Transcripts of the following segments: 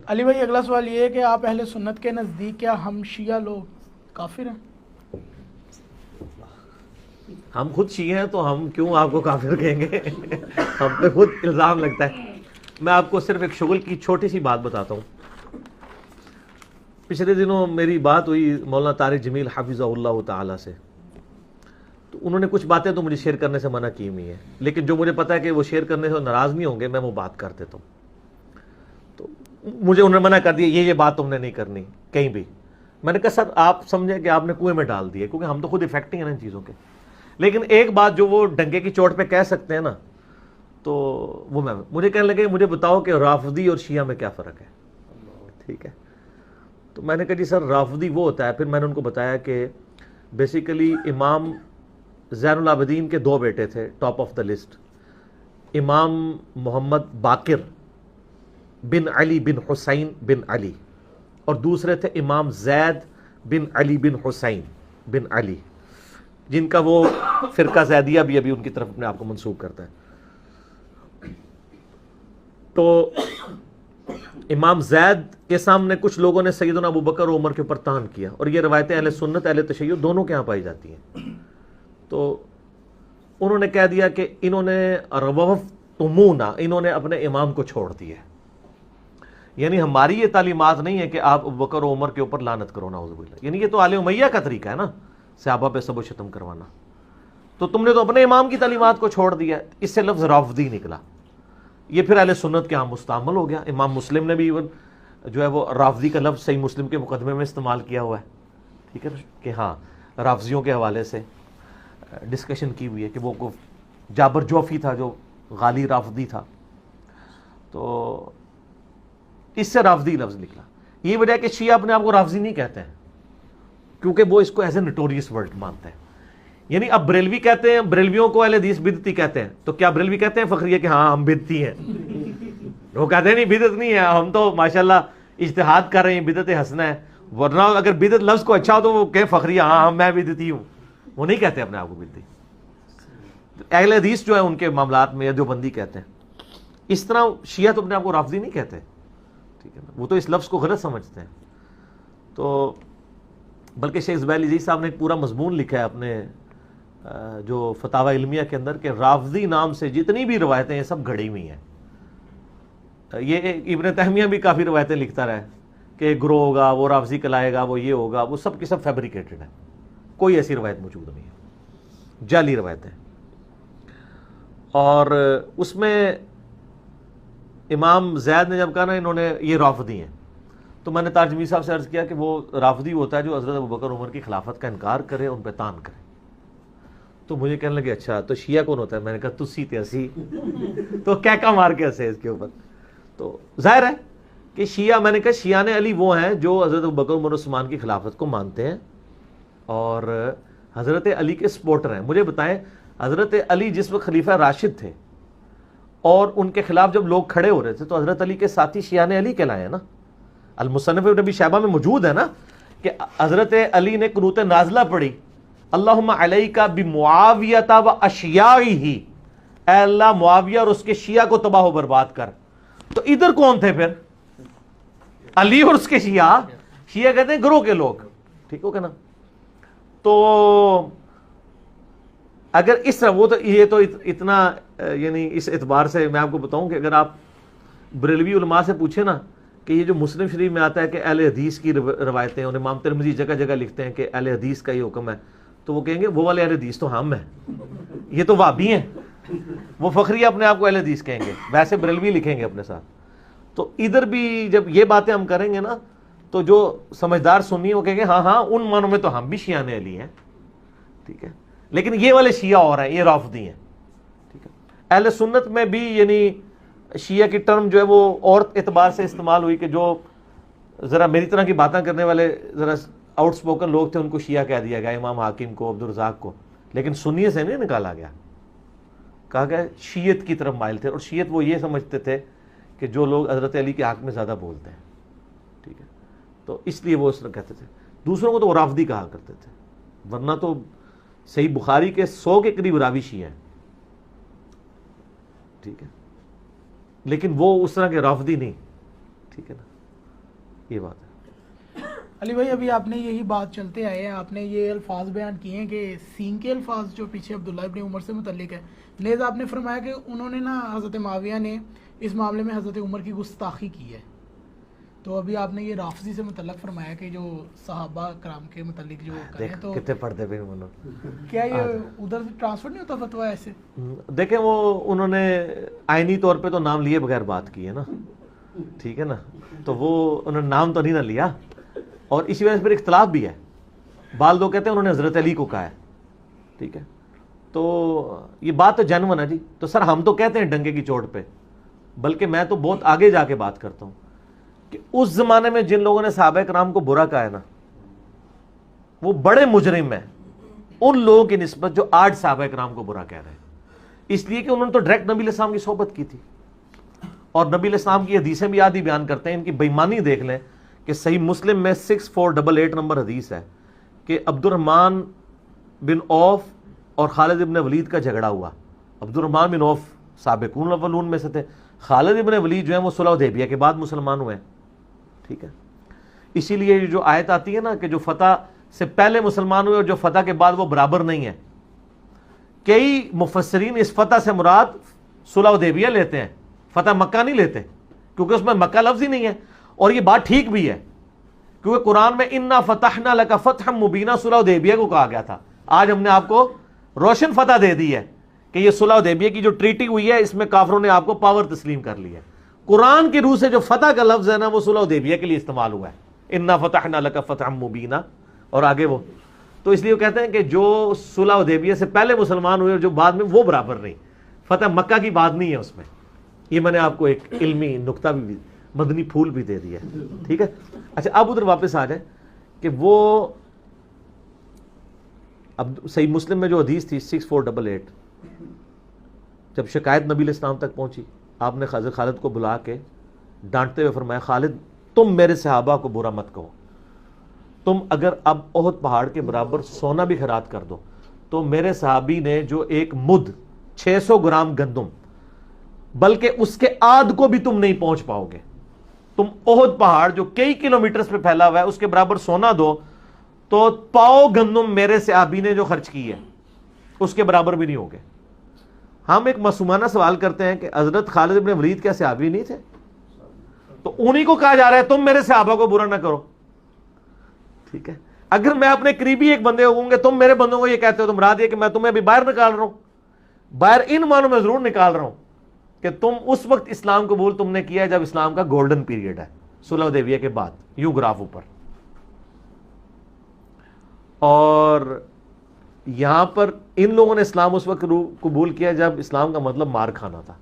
علی بھائی اگلا سوال یہ ہے کہ آپ اہل سنت کے نزدیک کیا ہم شیعہ لوگ کافر ہیں؟ ہم خود شیعہ ہیں تو ہم کیوں آپ کو کافر کہیں گے؟ ہم پہ خود الزام لگتا ہے. میں آپ کو صرف ایک شغل کی چھوٹی سی بات بتاتا ہوں. پچھلے دنوں میری بات ہوئی مولانا طارق جمیل حفظہ اللہ تعالی سے. تو انہوں نے کچھ باتیں تو مجھے شیئر کرنے سے منع کی ہوئی ہیں، لیکن جو مجھے پتا ہے کہ وہ شیئر کرنے سے ناراض نہیں ہوں گے، میں وہ بات کر دیتا ہوں. تو مجھے انہوں نے منع کر دیا، یہ بات تم نے نہیں کرنی کہیں بھی. میں نے کہا سر آپ سمجھیں کہ آپ نے کنویں میں ڈال دیا، کیونکہ ہم تو خود افیکٹنگ ہیں نا ان چیزوں کے. لیکن ایک بات جو وہ ڈنگے کی چوٹ پہ کہہ سکتے ہیں نا، تو وہ مجھے کہنے لگے مجھے بتاؤ کہ رافضی اور شیعہ میں کیا فرق ہے. ٹھیک ہے، تو میں نے کہا جی سر رافضی وہ ہوتا ہے. پھر میں نے ان کو بتایا کہ بیسیکلی امام زین العابدین کے دو بیٹے تھے ٹاپ آف دا لسٹ، امام محمد باقر بن علی بن حسین بن علی، اور دوسرے تھے امام زید بن علی بن حسین بن علی، جن کا وہ فرقہ زیدیہ بھی ابھی ان کی طرف اپنے آپ کو منسوب کرتا ہے. تو امام زید کے سامنے کچھ لوگوں نے سیدنا ابو بکر و عمر کے اوپر طعن کیا، اور یہ روایتیں اہل سنت اہل تشیع دونوں کے یہاں پائی جاتی ہیں. تو انہوں نے کہہ دیا کہ انہوں نے روفتمونا، انہوں نے اپنے امام کو چھوڑ دیا. یعنی ہماری یہ تعلیمات نہیں ہے کہ آپ ابو بکر و عمر کے اوپر لعنت کرو نعوذ باللہ. یعنی یہ تو آل امیہ کا طریقہ ہے نا، صحابہ پہ سب و شتم کروانا. تو تم نے تو اپنے امام کی تعلیمات کو چھوڑ دیا، اس سے لفظ رافضی نکلا. یہ پھر اہل سنت کے ہاں مستعمل ہو گیا. امام مسلم نے بھی ایون جو ہے وہ رافضی کا لفظ صحیح مسلم کے مقدمے میں استعمال کیا ہوا ہے. ٹھیک ہے نا، کہ ہاں رافضیوں کے حوالے سے ڈسکشن کی ہوئی ہے کہ وہ جابر جوفی تھا جو غالی رافضی تھا، تو اس سے رافضی لفظ نکلا. یہ وجہ ہے کہ شیعہ اپنے آپ کو رافضی نہیں کہتے ہیں، کیونکہ وہ اس کو ایز اے نوٹوریس ورڈ مانتے ہیں. یعنی اب بریلوی کہتے ہیں، بریلویوں کو اہل حدیث بدعتی کہتے ہیں، تو کیا بریلوی کہتے ہیں فخریہ کہ ہاں ہم بدعتی ہیں؟ وہ کہتے ہیں نہیں بدعت نہیں ہے، ہم تو ماشاءاللہ اجتہاد کر رہے ہیں، بدعت حسنہ ہے. ورنہ اگر بدعت لفظ کو اچھا ہو تو وہ کہیں فخریہ ہاں میں بدعتی ہوں. وہ نہیں کہتے اپنے آپ کو بدعتی. اہل حدیث جو ہے ان کے معاملات میں جو بندی کہتے ہیں. اس طرح شیعہ تو اپنے آپ کو رافضی نہیں کہتے. ٹھیک ہے نا، وہ تو اس لفظ کو غلط سمجھتے ہیں. تو بلکہ شیخ زبیر عزیز صاحب نے ایک پورا مضمون لکھا ہے اپنے جو فتاوی علمیہ کے اندر کہ رافضی نام سے جتنی بھی روایتیں ہیں سب گھڑی ہوئی ہیں. یہ ابن تیمیہ بھی کافی روایتیں لکھتا رہا ہے کہ ایک گروہ ہوگا وہ رافضی کہلائے گا، وہ یہ ہوگا، وہ سب کی سب فیبریکیٹڈ ہے. کوئی ایسی روایت موجود نہیں ہے، جعلی روایتیں. اور اس میں امام زید نے جب کہا نا انہوں نے یہ رافضی ہیں، تو میں نے تاجمی صاحب سے عرض کیا کہ وہ رافضی ہوتا ہے جو حضرت ابوبکر عمر کی خلافت کا انکار کرے، ان پہ طعن کرے. تو مجھے کہنے لگے اچھا تو شیعہ کون ہوتا ہے؟ میں نے کہا تسی تے اسی. تو کہکا مار کے ہنسے اس کے اوپر. تو ظاہر ہے کہ شیعہ، میں نے کہا شیعہ علی وہ ہیں جو حضرت ابوبکر عمر عثمان کی خلافت کو مانتے ہیں اور حضرت علی کے سپورٹر ہیں. مجھے بتائیں حضرت علی جس وقت خلیفہ راشد تھے اور ان کے خلاف جب لوگ کھڑے ہو رہے تھے تو حضرت علی کے ساتھی شیعہ علی کہلائے ہیں نا. المصنف ابن ابی شیبہ میں موجود ہے نا کہ حضرت علی نے قنوت نازلہ پڑھی، اللہم علیک بمعاویہ و اشیاعہ، اے اللہ معاویہ اور اس کے شیعہ کو تباہ و برباد کر. تو ادھر کون تھے پھر؟ علی اور اس کے شیعہ. شیعہ کہتے ہیں گروہ کے لوگ. ٹھیک ہو کہ نا. تو اگر اس طرح وہ تو یہ تو اتنا یعنی اس اعتبار سے میں آپ کو بتاؤں کہ اگر آپ بریلوی علماء سے پوچھیں نا کہ یہ جو مسلم شریف میں آتا ہے کہ اہل حدیث کی روایتیں، اور امام ترمذی جگہ جگہ لکھتے ہیں کہ اہل حدیث کا یہ حکم ہے، تو وہ کہیں گے وہ والے اہل حدیث تو ہم ہیں، یہ تو وہابی ہیں. وہ فخریہ اپنے آپ کو اہل حدیث کہیں گے، ویسے بریلوی لکھیں گے اپنے ساتھ. تو ادھر بھی جب یہ باتیں ہم کریں گے نا تو جو سمجھدار سنی وہ کہیں گے ہاں ہاں ان معنوں میں تو ہم بھی شیعہ علی ہیں. ٹھیک ہے، لیکن یہ والے شیعہ اور ہیں، یہ رافضی ہیں. ٹھیک ہے، اہل سنت میں بھی یعنی شیعہ کی ٹرم جو ہے وہ اور اعتبار سے استعمال ہوئی کہ جو ذرا میری طرح کی باتیں کرنے والے ذرا آؤٹ سپوکن لوگ تھے ان کو شیعہ کہہ دیا گیا، امام حاکم کو، عبدالرزاق کو. لیکن سنیے سے نہیں نکالا گیا، کہا گیا شیعت کی طرف مائل تھے. اور شیعت وہ یہ سمجھتے تھے کہ جو لوگ حضرت علی کے حق میں زیادہ بولتے ہیں. ٹھیک ہے، تو اس لیے وہ اس طرح کہتے تھے. دوسروں کو تو وہ رافضی کہا کرتے تھے، ورنہ تو صحیح بخاری کے 100 کے قریب راوی شیعہ ہیں. ٹھیک ہے، لیکن وہ اس طرح کے رافضی نہیں. ٹھیک ہے نا. یہ بات ہے. علی بھائی ابھی آپ نے یہی بات چلتے آئے ہیں, آپ نے یہ الفاظ بیان کیے ہیں کہ سین کے الفاظ جو پیچھے عبداللہ ابن عمر سے متعلق ہے, نیز آپ نے فرمایا کہ انہوں نے نا حضرت معاویہ نے اس معاملے میں حضرت عمر کی گستاخی کی ہے. تو ابھی آپ نے یہ رافضی سے متعلق فرمایا کہ جو صحابہ کرام کے متعلق جو کریں, تو کتنے پڑھتے پہ کیا یہ ادھر سے ٹرانسفر نہیں ہوتا فتویٰ ایسے؟ دیکھیں وہ انہوں نے آئینی طور پہ تو نام لیے بغیر بات کی ہے نا, ٹھیک ہے نا, تو وہ انہوں نے نام تو نہیں نہ لیا, اور اسی وجہ سے پھر اختلاف بھی ہے. بعض لوگ کہتے ہیں انہوں نے حضرت علی کو کہا ہے, ٹھیک ہے, تو یہ بات تو جنون ہے جی. تو سر ہم تو کہتے ہیں ڈنگے کی چوٹ پہ, بلکہ میں تو بہت آگے جا کے بات کرتا ہوں کہ اس زمانے میں جن لوگوں نے صحابہ کرام کو برا کہا ہے نا, وہ بڑے مجرم ہیں ان لوگوں کی نسبت جو آج صحابہ کرام کو برا کہہ رہے ہیں, اس لیے کہ انہوں نے تو ڈائریکٹ نبی علیہ السلام کی صحبت کی تھی, اور نبی علیہ السلام کی حدیثیں بھی آدھی بیان کرتے ہیں. ان کی بےایمانی دیکھ لیں کہ صحیح مسلم میں 6488 نمبر حدیث ہے کہ عبد الرحمن بن عوف اور خالد ابن ولید کا جھگڑا ہوا. عبد الرحمن بن عوف سابقون الاولون میں سے تھے, خالد ابن ولید جو ہیں وہ صلح حدیبیہ کے بعد مسلمان ہوئے ہیں, ٹھیک ہے. اسی لیے جو آیت آتی ہے نا کہ جو فتح سے پہلے مسلمان ہوئے اور جو فتح کے بعد وہ برابر نہیں ہے, کئی مفسرین اس فتح سے مراد صلح حدیبیہ لیتے ہیں, فتح مکہ نہیں لیتے, کیونکہ اس میں مکہ لفظ ہی نہیں ہے. اور یہ بات ٹھیک بھی ہے, کیونکہ قرآن میں انا فتحنا لک فتحا مبینا صلح حدیبیہ کو کہا گیا تھا. آج ہم نے آپ کو روشن فتح دے دی ہے کہ یہ صلح حدیبیہ کی جو ٹریٹی ہوئی ہے اس میں کافروں نے آپ کو پاور تسلیم کر لی ہے. قرآن کی روح سے جو فتح کا لفظ ہے نا وہ صلح حدیبیہ کے لیے استعمال ہوا ہے, انا فتحنا لک فتحا مبینا, اور آگے وہ. تو اس لیے وہ کہتے ہیں کہ جو صلح حدیبیہ سے پہلے مسلمان ہوئے اور جو بعد میں, وہ برابر نہیں, فتح مکہ کی بات نہیں ہے اس میں. یہ میں نے آپ کو ایک علمی نقطہ بھی, مدنی پھول بھی دے دیا ہے, ٹھیک ہے. اچھا اب ادھر واپس آ جائیں کہ وہ اب صحیح مسلم میں جو حدیث تھی 6488, جب شکایت نبی علیہ السلام تک پہنچی, آپ نے حضرت خالد کو بلا کے ڈانٹتے ہوئے فرمایا, خالد تم میرے صحابہ کو برا مت کہو, تم اگر اب احد پہاڑ کے برابر سونا بھی خیرات کر دو تو میرے صحابی نے جو ایک مد 600 گرام گندم, بلکہ اس کے آدھ کو بھی تم نہیں پہنچ پاؤ گے. تم احد پہاڑ جو کئی کلومیٹرز پہ پھیلا ہوا ہے اس کے برابر سونا دو تو پاؤ گندم میرے صحابی نے جو خرچ کی ہے اس کے برابر بھی نہیں ہوگے. ہم ایک معصومانہ سوال کرتے ہیں کہ حضرت خالد ابن ولید کیا صحابی نہیں تھے؟ تو انہی کو کہا جا رہا ہے تم میرے صحابہ کو برا نہ کرو, ٹھیک ہے. اگر میں اپنے قریبی ایک بندے ہوں گے, تم میرے بندوں کو یہ کہتے ہو تو مراد یہ کہ میں تمہیں ابھی باہر نکال رہا ہوں, باہر ان معنوں میں ضرور نکال رہا ہوں کہ تم اس وقت اسلام قبول تم نے کیا ہے جب اسلام کا گولڈن پیریڈ ہے, صلح حدیبیہ کے بعد, یوں گراف اوپر. اور یہاں پر ان لوگوں نے اسلام اس وقت قبول کیا جب اسلام کا مطلب مار کھانا تھا,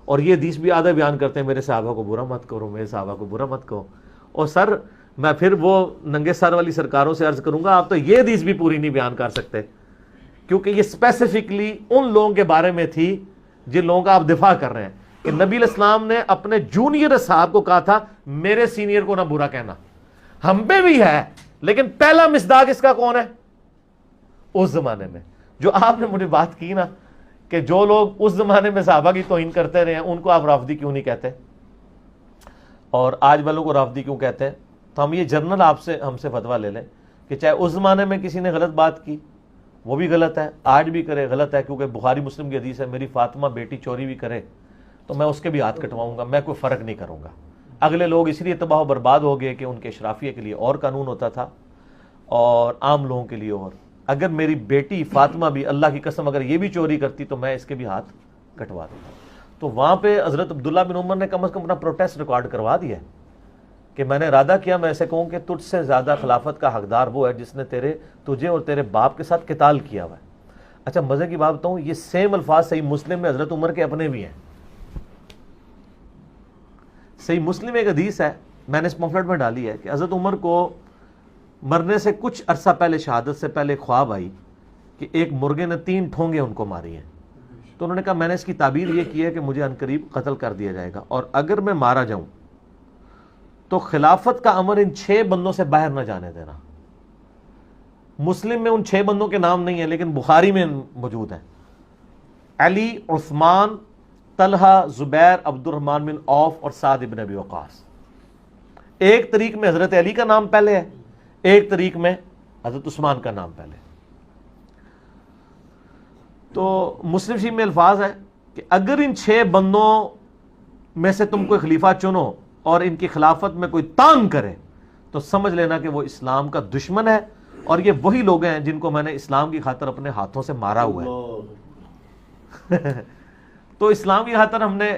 اور یہ حدیث بھی آدھا بیان کرتے ہیں میرے صحابہ کو برا مت کرو, میرے صحابہ کو برا مت کہو. اور سر میں پھر وہ ننگے سر والی سرکاروں سے عرض کروں گا, آپ تو یہ حدیث بھی پوری نہیں بیان کر سکتے, کیونکہ یہ اسپیسیفکلی ان لوگوں کے بارے میں تھی جن لوگوں کا آپ دفاع کر رہے ہیں کہ نبی علیہ السلام نے اپنے جونیئر صاحب کو کہا تھا میرے سینئر کو نہ برا کہنا. ہم پہ بھی ہے, لیکن پہلا مصداق اس کا کون ہے اس زمانے میں؟ جو آپ نے مجھے بات کی نا کہ جو لوگ اس زمانے میں صحابہ کی توہین کرتے رہے ہیں ان کو آپ رافضی کیوں نہیں کہتے, اور آج والوں کو رافضی کیوں کہتے ہیں؟ تو ہم یہ جنرل آپ سے ہم سے فتویٰ لے لیں کہ چاہے اس زمانے میں کسی نے غلط بات کی وہ بھی غلط ہے, آج بھی کرے غلط ہے, کیونکہ بخاری مسلم کی حدیث ہے میری فاطمہ بیٹی چوری بھی کرے تو میں اس کے بھی ہاتھ کٹواؤں گا, میں کوئی فرق نہیں کروں گا. اگلے لوگ اس لیے تباہ و برباد ہو گئے کہ ان کے اشرافیہ کے لیے اور قانون ہوتا تھا اور عام لوگوں کے لیے اور. اگر میری بیٹی فاطمہ بھی اللہ کی قسم اگر یہ بھی چوری کرتی تو میں اس کے بھی ہاتھ کٹوا دیتا. تو وہاں پہ حضرت عبداللہ بن عمر نے کم از کم اپنا پروٹیسٹ ریکارڈ کروا دیا کہ میں نے ارادہ کیا میں ایسے کہوں کہ تجھ سے زیادہ خلافت کا حقدار وہ ہے جس نے تجھے اور تیرے باپ کے ساتھ قتال کیا ہوا ہے. اچھا مزے کی بات بتاؤں, یہ سیم الفاظ صحیح مسلم میں حضرت عمر کے اپنے بھی ہیں. صحیح مسلم ایک حدیث ہے, میں نے اس پمفلٹ میں ڈالی ہے کہ حضرت عمر کو مرنے سے کچھ عرصہ پہلے, شہادت سے پہلے خواب آئی کہ ایک مرغے نے 3 ٹھونگے ان کو ماری ہیں. تو انہوں نے کہا میں نے اس کی تعبیر یہ کی ہے کہ مجھے عنقریب قتل کر دیا جائے گا, اور اگر میں مارا جاؤں تو خلافت کا امر ان 6 بندوں سے باہر نہ جانے دینا. مسلم میں ان 6 بندوں کے نام نہیں ہیں لیکن بخاری میں موجود ہیں, علی, عثمان, طلحہ, زبیر, عبد الرحمن بن عوف اور سعد ابن ابی وقاص. ایک طریق میں حضرت علی کا نام پہلے ہے، ایک طریق میں حضرت عثمان کا نام پہلے. تو مسلم شریف میں الفاظ ہے کہ اگر ان 6 بندوں میں سے تم کوئی خلیفہ چنو اور ان کی خلافت میں کوئی تانگ کرے تو سمجھ لینا کہ وہ اسلام کا دشمن ہے، اور یہ وہی لوگ ہیں جن کو میں نے اسلام کی خاطر اپنے ہاتھوں سے مارا ہوا ہے. تو اسلام کی خاطر ہم نے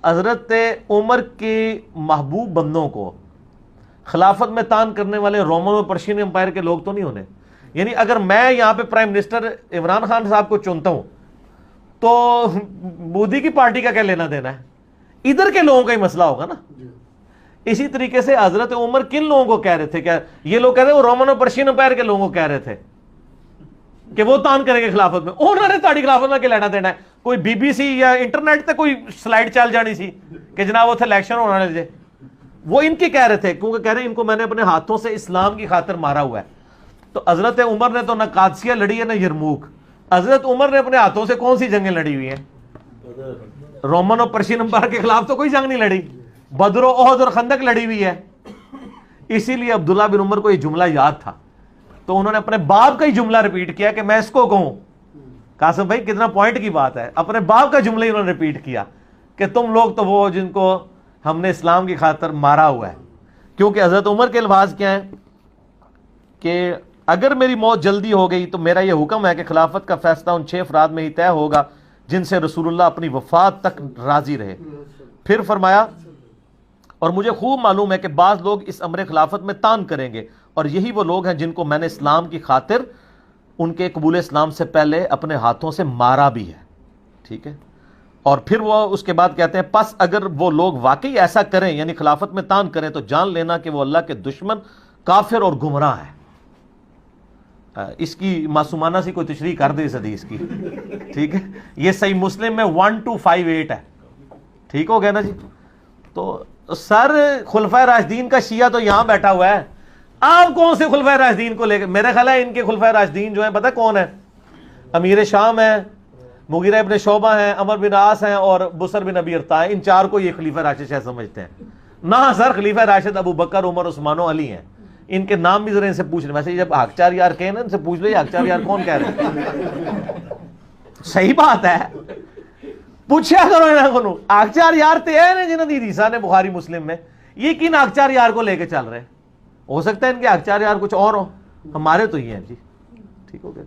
حضرت عمر کے محبوب بندوں کو خلافت میں تان کرنے والے رومن اور پرشین امپائر کے لوگ تو نہیں ہونے. یعنی اگر میں یہاں پہ پرائم منسٹر عمران خان صاحب کو چنتا ہوں تو مودی کی پارٹی کا کیا لینا دینا ہے؟ ادھر کے لوگوں کا ہی مسئلہ ہوگا نا. اسی طریقے سے حضرت عمر کن لوگوں کو کہہ رہے تھے؟ کیا یہ لوگ کہہ رہے ہیں وہ رومن اور پرشین امپائر کے لوگوں کو کہہ رہے تھے کہ وہ تان کریں گے خلافت میں. انہوں نے تاڑی خلافت میں کیا لینا دینا ہے؟ کوئی بی بی سی یا انٹرنیٹ تے کوئی سلائیڈ چل جانی سی کہ جناب وہ تھے الیکشن ہونا لے جائے. وہ ان کے کہہ رہے تھے کیونکہ کہہ رہے ہیں ان کو میں نے اپنے ہاتھوں سے اسلام کی خاطر مارا ہوا ہے. تو حضرت عمر نے تو نہ قادسیہ لڑی ہے نہ یرموک. حضرت عمر نے اپنے ہاتھوں سے کون سی جنگیں لڑی ہوئی ہیں؟ رومن اور پرشین امپائر کے خلاف تو کوئی جنگ نہیں لڑی. بدر و احد اور خندق لڑی ہوئی ہے. اسی لیے عبداللہ بن عمر کو یہ جملہ یاد تھا تو انہوں نے اپنے باپ کا ہی جملہ ریپیٹ کیا کہ میں اس کو کہوں. قاسم بھائی کتنا پوائنٹ کی بات ہے. اپنے باپ کا جملہ ہی انہوں نے ریپیٹ کیا کہ تم لوگ تو وہ جن کو ہم نے اسلام کی خاطر مارا ہوا ہے. کیونکہ حضرت عمر کے الفاظ کیا ہیں کہ اگر میری موت جلدی ہو گئی تو میرا یہ حکم ہے کہ خلافت کا فیصلہ ان 6 افراد میں ہی طے ہوگا جن سے رسول اللہ اپنی وفات تک راضی رہے. پھر فرمایا اور مجھے خوب معلوم ہے کہ بعض لوگ اس امر خلافت میں تان کریں گے اور یہی وہ لوگ ہیں جن کو میں نے اسلام کی خاطر ان کے قبول اسلام سے پہلے اپنے ہاتھوں سے مارا بھی ہے. ٹھیک ہے. اور پھر وہ اس کے بعد کہتے ہیں پس اگر وہ لوگ واقعی ایسا کریں یعنی خلافت میں تان کریں تو جان لینا کہ وہ اللہ کے دشمن، کافر اور گمراہ ہے. اس کی معصومانہ سی کوئی تشریح کر دے اس حدیث کی. ٹھیک ہے. یہ صحیح مسلم میں 1258 ہے. ٹھیک ہو گیا نا جی. تو سر خلفائے راشدین کا شیعہ تو یہاں بیٹھا ہوا ہے. آپ کون سے خلفائے راشدین کو لے کے؟ میرے خیال ہے ان کے خلفائے راشدین جو ہیں پتہ کون ہیں؟ امیر شام ہے، مغیرہ ابن شعبہ ہیں، عمر بن عاص ہیں اور بسر بن ابی ارطاء ہیں. ان 4 کو یہ خلیفہ راشد شاید سمجھتے ہیں. نہ سر، خلیفہ راشد ابو بکر، عمر، عثمان و علی ہیں. ان کے نام بھی ذرا ان سے پوچھ لیں. ویسے جب حقچار یار کہیں نا ان سے پوچھ لو یہ حقچار یار کون کہہ رہے ہیں. صحیح بات ہے، پوچھا کرو انہاں کو. حقچار یار تے ہیں نا جنہاں دی حدیثاں نے بخاری مسلم میں، یہ کن حقچار یار کو لے کے چل رہے ہیں؟ ہو سکتا ہے ان کے حقچار یار کچھ اور ہو، ہمارے تو ہی ہیں جی. ٹھیک ہو گیا.